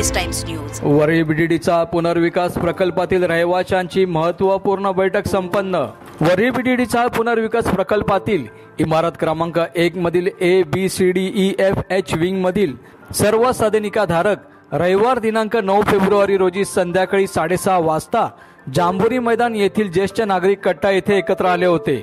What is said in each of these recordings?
S times news. Worli बीडीडीचा पुनर्विकास प्रकल्पातील रहिवाशांची महत्त्वपूर्ण बैठक संपन्न। वरळी बीडीडीचा पुनर्विकास प्रकल्पातील इमारत क्रमांक 1 मधील ABCDEFH विंग मधील सर्व सदनिकाधारक रविवार दिनांक 9 फेब्रुवारी रोजी संध्याकाळी 6:30 वाजता जांभुरी मैदान येथील ज्येष्ठ नागरिक कट्टा येथे एकत्र आले होते।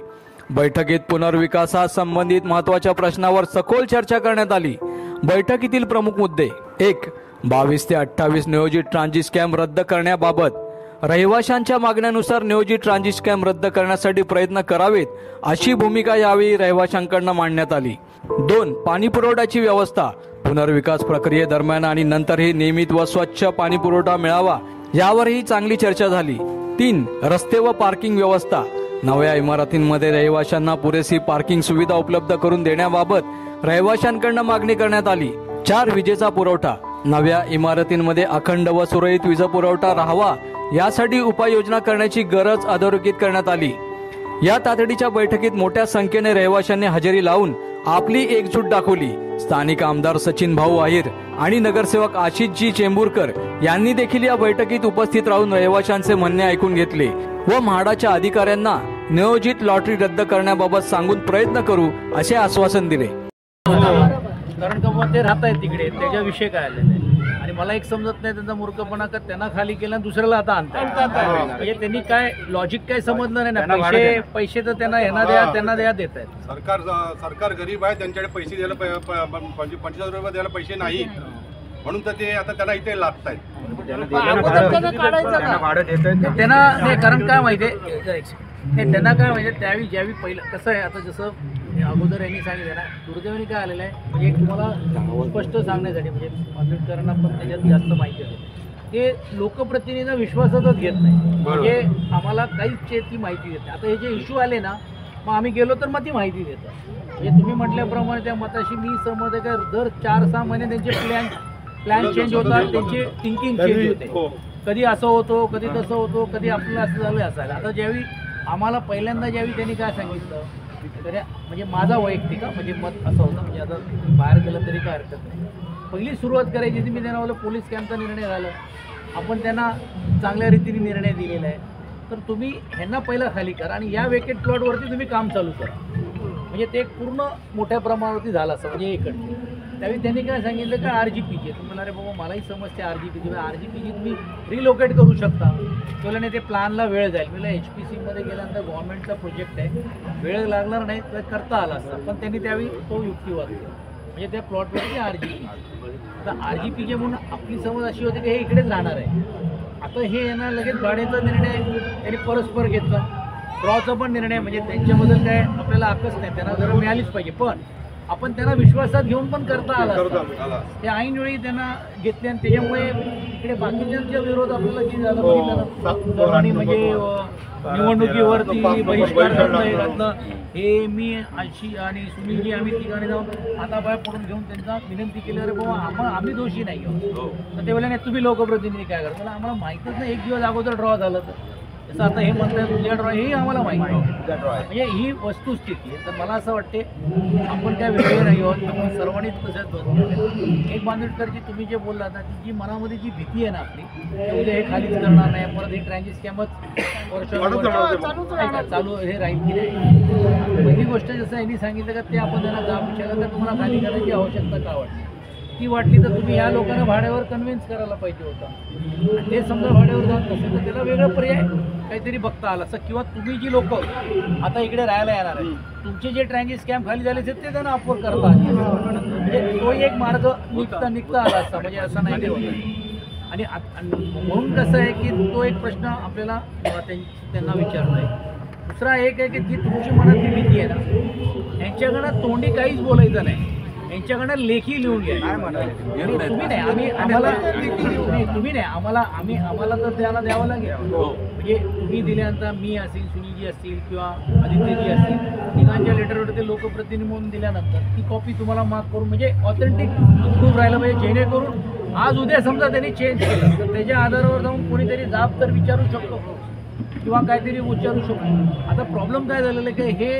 बैठकीत पुनर्विकासासंबंधित महत्त्वाच्या प्रश्नावर सखोल चर्चा करण्यात आली। बैठकीतील प्रमुख मुद्दे: 1. 22 ते 28 नियोजित ट्रान्झिट स्कॅम रद्द करण्याबाबत रहिवाशांच्या मागण्यानुसार नियोजित ट्रान्झिट स्कॅम रद्द करण्यासाठी प्रयत्न करावेत अशी भूमिका यावेळी रहिवाशांकडून मांडण्यात आली। 2. पाणी पुरवठ्याची व्यवस्था पुनर्विकास प्रक्रियेदरम्यान आणि नंतरही नियमित व स्वच्छ पाणी पुरवठा मिळावा यावरही चांगली चर्चा झाली। 3. रस्ते व पार्किंग व्यवस्था नव्या इमारतींमध्ये रहिवाशांना पुरेशी पार्किंग सुविधा उपलब्ध करून देण्याबाबत रहिवाशांकडून मागणी करण्यात आली। 4. विजेचा पुरवठा नव्या इमारतींमध्ये अखंड व सुरळीत वीज पुरवठा राहावा यासाठी उपाययोजना करण्याची गरज अधोरेखित करण्यात आली। या तातडीच्या बैठकीत मोठ्या संख्येने रहिवाशांनी हजेरी लावून आपली एकजूट दाखवली। स्थानिक आमदार सचिन भाऊ अहिर आणि नगरसेवक आशिषजी चेंबूरकर यांनी देखील या बैठकीत उपस्थित राहून रहिवाशांचे म्हणणे ऐकून घेतले व म्हाडाच्या अधिकाऱ्यांना नियोजित लॉटरी रद्द करण्याबाबत सांगून प्रयत्न करू असे आश्वासन दिले। कारण का मग ते राहत आहेत तिकडे, त्याच्याविषयी काय आलेलं आहे आणि मला एक समजत नाही त्यांचा मूर्खपणा का त्यांना खाली केला दुसऱ्याला आता आणतात। म्हणजे त्यांनी काय लॉजिक काय समजलं नाही ना। पैसे तर त्यांना यांना द्या त्यांना द्या देत आहेत। सरकार गरीब आहे, त्यांच्याकडे पैसे द्यायला 25,000 रुपये द्यायला पैसे नाही म्हणून तर ते आता त्यांना इथे लागत आहेत। त्यांना नाही, कारण काय माहितीये त्यांना काय माहिती त्यावेळी ज्यावेळी पहिलं कसं आहे, आता जसं अगोदर यांनी सांगितलं ना, दुर्दैवाने काय आलेलं आहे म्हणजे एक तुम्हाला स्पष्ट सांगण्यासाठी म्हणजे आंबेडकरांना पण त्याच्यात जास्त माहिती आहे, ते लोकप्रतिनिधींना विश्वासातच घेत नाही। म्हणजे आम्हाला काहीच ती माहिती देत नाही। आता हे जे इश्यू आले ना, मग आम्ही गेलो तर मग ती माहिती देतात। म्हणजे तुम्ही म्हटल्याप्रमाणे त्या मताशी मी सहमत आहे का दर 4-6 महिने त्यांचे प्लॅन चेंज होतात, त्यांची थिंकिंग चेंज होते। कधी असं होतो, कधी तसं होतो, कधी आपल्याला असं झालं असायला। आता ज्यावेळी आम्हाला पहिल्यांदा ज्यावेळी त्यांनी काय सांगितलं तर म्हणजे माझा वैयक्तिक म्हणजे मत असं होतं, म्हणजे आता बाहेर गेलं तरी काय हरकत नाही, पहिली सुरुवात करायची ती मी त्यांना बोललो पोलीस कॅम्पचा निर्णय झाला, आपण त्यांना चांगल्या रीतीने निर्णय दिलेला आहे, तर तुम्ही ह्यांना पहिलं खाली करा आणि या वेकेट प्लॉटवरती तुम्ही काम चालू करा। म्हणजे ते पूर्ण मोठ्या प्रमाणावरती झालं असं म्हणजे इकडे। त्यावेळी त्यांनी काय सांगितलं का RGPG तुम्हाला, अरे बाबा मलाही समजते RGPG तुम्ही रिलोकेट करू शकता। तुला नाही ते प्लॅनला वेळ जाईल, मला HPCमध्ये गेल्यानंतर गव्हर्नमेंटचा प्रोजेक्ट आहे, वेळ लागणार नाही तर करता आला असता, पण त्यांनी त्यावेळी तो युक्तिवाद केला। म्हणजे त्या प्लॉटवरती RGPG, आता RGPG म्हणून आपली समज अशी होती की हे इकडेच राहणार आहे। आता हे यांना लगेच भाड्याचा निर्णय त्यांनी परस्पर घेतला, ड्रॉचा पण निर्णय, म्हणजे त्यांच्याबद्दल काय आपल्याला आकच नाही, त्यांना जरा मिळालीच पाहिजे, पण आपण त्यांना विश्वासात घेऊन पण करता आला। ते ऐनवेळी त्यांना घेतले आणि त्याच्यामुळे इकडे बाकीच्यांच्या विरोध आपल्याला किती झालं बघितलं आणि म्हणजे निवडणुकीवरती बहिष्कार घातलं। हे मी आशी आणि सुनीलजी आम्ही ठिकाणी जाऊन हातापाय पडून घेऊन त्यांना विनंती केली, अरे बाबा आम्ही दोषी नाही आहोत। तर ते बोलले नाही तुम्ही लोकप्रतिनिधी काय करता, आम्हाला माहीतच नाही, एक दिवस अगोदर ड्रॉ झालं तर तसं आता हे म्हणतात तुझ्या ड्रॉ, हेही आम्हाला माहिती आहे। म्हणजे ही वस्तुस्थिती आहे। तर मला असं वाटते आपण काय वेगळे नाही आहोत, आपण सर्वांनीच तसंच बघतो। एक बांदेडकरजी तुम्ही जे बोलला ना, ती जी मनामध्ये जी भीती आहे ना आपली, उद्या हे खालीच करणार नाही, परत हे ट्रान्झिट स्कॅमच चालू हे राहील की नाही। पहिली गोष्ट जसं यांनी सांगितलं का ते आपण त्यांना जाब विचारलं तर तुम्हाला खाली करायची आवश्यकता का वाटली, ती वाटली तर तुम्ही या लोकांना भाड्यावर कन्व्हिन्स करायला पाहिजे होतं आणि ते समजा भाड्यावर जात नसेल तर त्याला वेगळं पर्याय काहीतरी बघता आला असं, किंवा तुम्ही जी लोक आता इकडे राहायला येणार आहे तुमचे जे ट्रान्झिट स्कॅम खाली झाले ते त्यांना अफोर्ड करता आले, म्हणजे तो एक मार्ग निघता आला असता, म्हणजे असं नाही होतं। आणि म्हणून कसं आहे की तो एक प्रश्न आपल्याला त्यांना विचारला आहे। दुसरा एक आहे की जी तुमची मनातली भीती आहे ना, यांच्याकडं तोंडी काहीच बोलायचं नाही, यांच्याकडनं लेखी लिहून घ्या। तुम्ही नाही आम्हाला तर त्याला द्यावं लागेल, म्हणजे तुम्ही दिल्यानंतर मी असेल, सुनीलजी असतील किंवा आदित्यजी असतील, तिघांच्या लेटरवर ते लोकप्रतिनिधी म्हणून दिल्यानंतर ती कॉपी तुम्हाला मार्क करून म्हणजे ऑथेंटिक प्रूफ राहिलं पाहिजे, जेणेकरून आज उद्या समजा त्यांनी चेंज केलं तर त्याच्या आधारावर जाऊन कोणीतरी जाब तर विचारू शकतो किंवा काहीतरी विचारू शकतो। आता प्रॉब्लेम काय झालेलं आहे की हे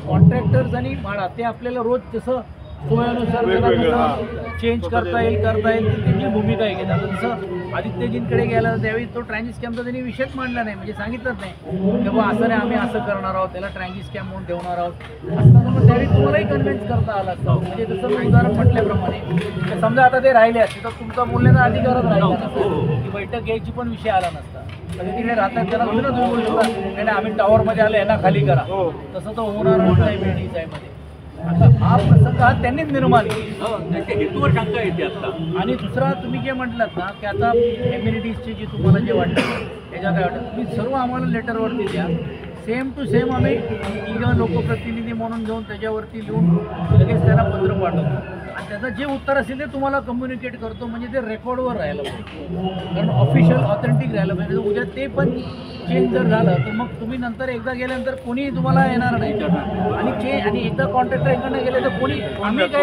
कॉन्ट्रॅक्टर्स आणि भाडा ते आपल्याला रोज जसं सोयानुसार त्याला कसं चेंज करता येईल ती त्यांची भूमिका आहे घेतात. जसं आदित्यजींकडे गेला त्यावेळी तो ट्रान्झिट स्कॅमचा त्यांनी विषयच मांडला नाही, म्हणजे सांगितलंच नाही की बाबा असं नाही आम्ही असं करणार आहोत, त्याला ट्रान्झिट स्कॅम म्हणून ठेवणार आहोत. असताना मग त्यावेळी तुम्हालाही कन्व्हिन्स करता आला असतं. म्हणजे जसं मी उदाहरण म्हटल्याप्रमाणे समजा आता ते राहिले असते तर तुमचा बोलण्याचा अधिकारच राहिला नसता, की बैठक घ्यायची पण विषय आला नसता. तर तिकडे राहतात त्याला तुम्ही बोलू शकता नाही आम्ही टॉवरमध्ये आलो यांना खाली करा, तसं तो होणार नाही BDCI मध्ये. आता हा प्रसंग हा त्यांनीच निर्माण केला, हेतूवर शंका येते आता. आणि दुसरा तुम्ही जे म्हटलात ना की आता एम्युनिटीजचे जे तुम्हाला जे वाटतं त्याच्या काय वाटतं तुम्ही सर्व आम्हाला लेटरवरती द्या, सेम टू सेम आम्ही तिघं लोकप्रतिनिधी म्हणून घेऊन त्याच्यावरती लिहून लगेच त्याला पत्र पाठवतो आणि त्याचं जे उत्तर असेल ते तुम्हाला कम्युनिकेट करतो, म्हणजे ते रेकॉर्डवर राहायला पाहिजे. कारण ऑफिशियल ऑथेंटिक राहायला पाहिजे. उद्या ते पण चेंज जर झालं तर मग तुम्ही नंतर एकदा गेल्यानंतर कोणी तुम्हाला येणार नाही. आणि एकदा कॉन्ट्रॅक्टर इकडनं गेले तर कोणी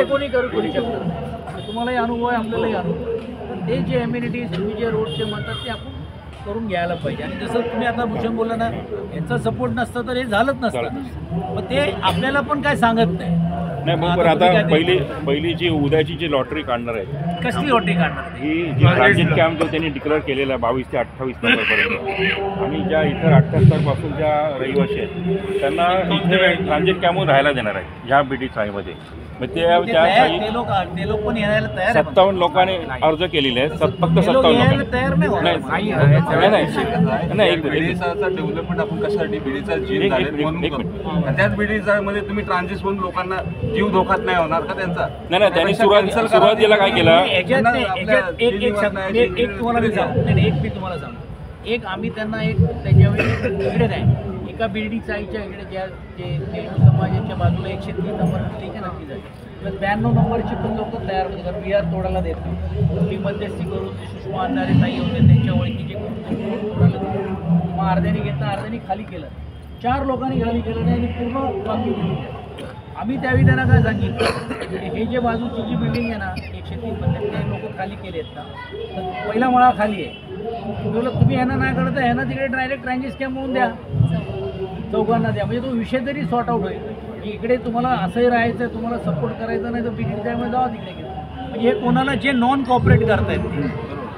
कोणी करू शकणार. तुम्हालाही अनुभव आहे, आपल्यालाही अनुभव आहे. तर ते जे एम्युनिटीज तुम्ही जे रोडचे म्हणतात ते आपण करून घ्यायला पाहिजे. आणि जसं तुम्ही आता भूषण बोलला ना यांचा सपोर्ट नसतं तर हे झालंच नसतं. मग ते आपल्याला पण काय सांगत नाही. बरोबर. आता पहिली जी उद्याची जी लॉटरी काढणार आहे, कसली लॉटरी काढणार ही जी ट्रान्झिट कॅम्प जो त्यांनी डिक्लेअर केलेला आहे 22 ते 28 नोव्हेंबरपर्यंत, आणि ज्या इतर 78 पासून ज्या रहिवासी आहेत त्यांना इथे ट्रान्झिट कॅम्पवर राहायला देणार आहे ह्या BDCI मध्ये. मग ते लोक पण यायला तयार 57 लोकांनी अर्ज केलेले आहेत. फक्त 57 लोकांनी तयार नाही. डेव्हलपमेंट आपण कशासाठी त्याच BDCI मध्ये तुम्ही ट्रान्झिट म्हणून लोकांना जीव धोक्यात नाही होणार का त्यांचा? नाही त्यांनी सुरुवातीला काय केलं, मी तुम्हाला सांगतो. एक आम्ही त्यांना एक त्याच्यावेळी इकडे नाही एका BDCIच्या इकडे ज्या जे तेलगू समाजाच्या बाजूला 103 नंबर ठीक आहे नक्की झाली, तर 92 नंबरची पण लोक तयार होते. कारण बिहार तोडायला देत नाही. मी मध्यस्थी करून ते सुषमा अंधारे ताई होते त्यांच्या ओळखीचे करून तोडायला देत. मग अर्ध्याने घेतलं अर्ध्याने खाली केलं. 4 लोकांनी खाली केलं नाही आणि पूर्ण बाकी बिल्डिंग. आम्ही त्यावेळी त्यांना काय सांगितलं हे जे बाजूची जी बिल्डिंग आहे ना 103 मध्ये ते लोक खाली केले आहेत ना, तर पहिला मळा खाली आहे. तुम्ही यांना नाही करता ह्यांना तिकडे डायरेक्ट ट्रान्झिट स्कॅम होऊन द्या, चौघांना द्या, म्हणजे तो विषय तरी सॉर्ट आउट होईल. की इकडे तुम्हाला असंही राहायचं आहे, तुम्हाला सपोर्ट करायचं नाही तर BDCI जावा तिकडे घेऊन. म्हणजे हे कोणाला जे नॉन कॉपरेट करतायत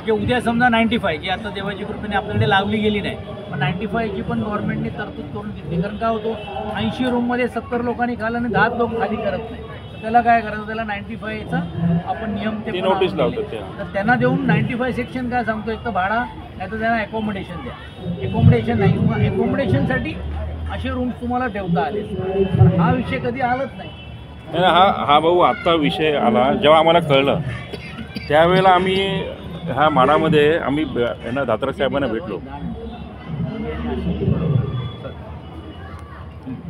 जे उद्या समजा 95 जी आता देवाची कृपेने आपल्याकडे लावली गेली नाही, पण 95 ची पण गव्हर्नमेंटने तरतूद करून घेतली. कारण काय होतो 80 रूममध्ये 70 लोकांनी खाल्लं आणि 10 लोक खाली करत नाही, तर त्याला काय करायचं त्याला 95चा आपण नियम ते नोटीस लावतो. तर त्यांना देऊन 95 सेक्शन काय सांगतो एक तर भाडा नाही तर त्यांना अकोमोडेशन द्या. अकोमोडेशन नाही किंवा अकोमोडेशनसाठी असे रूम्स तुम्हाला ठेवता आले, पण हा विषय कधी आलाच नाही. हा भाऊ आत्ता विषय आला जेव्हा आम्हाला कळलं त्यावेळेला आम्ही ह्या माडामध्ये आम्ही यांना दात्रा साहेबांना भेटलो.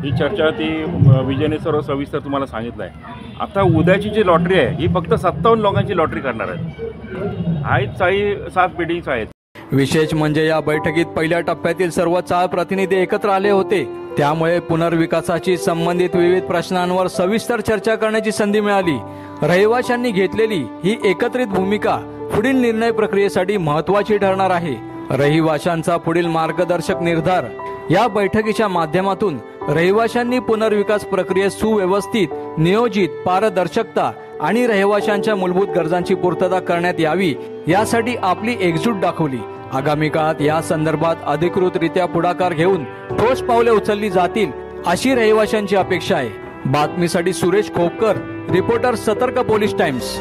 ही चर्चा ती विजयने सर्व सविस्तर तुम्हाला सांगितलं आहे. आता उद्याची जी लॉटरी आहे ही फक्त 57 लोकांची लॉटरी करणार आहेत. 7 बिल्डिंग्स आहेत. विशेष म्हणजे या बैठकीत पहिल्या टप्प्यातील सर्व 4 प्रतिनिधी एकत्र आले होते, त्यामुळे पुनर्विकासाशी संबंधित विविध प्रश्नांवर सविस्तर चर्चा करण्याची संधी मिळाली. रहिवाशांनी घेतलेली ही एकत्रित भूमिका पुढील निर्णय प्रक्रियेसाठी महत्त्वाची ठरणार आहे. रहिवाशांचा पुढील मार्गदर्शक निर्धार या बैठकीच्या माध्यमातून रहिवाशांनी पुनर्विकास प्रक्रियेत सुव्यवस्थित, नियोजित, पारदर्शकता आणि रहिवाशांच्या मूलभूत गरजांची पूर्तता करण्यात यावी यासाठी आपली एकजूट दाखवली. आगामी काळात या संदर्भात अधिकृतरित्या पुढाकार घेऊन ठोस पावले उचलली जातील अशी रहिवाशांची अपेक्षा आहे. बातमीसाठी सुरेश खोपकर, रिपोर्टर, सतर्क पोलीस टाइम्स.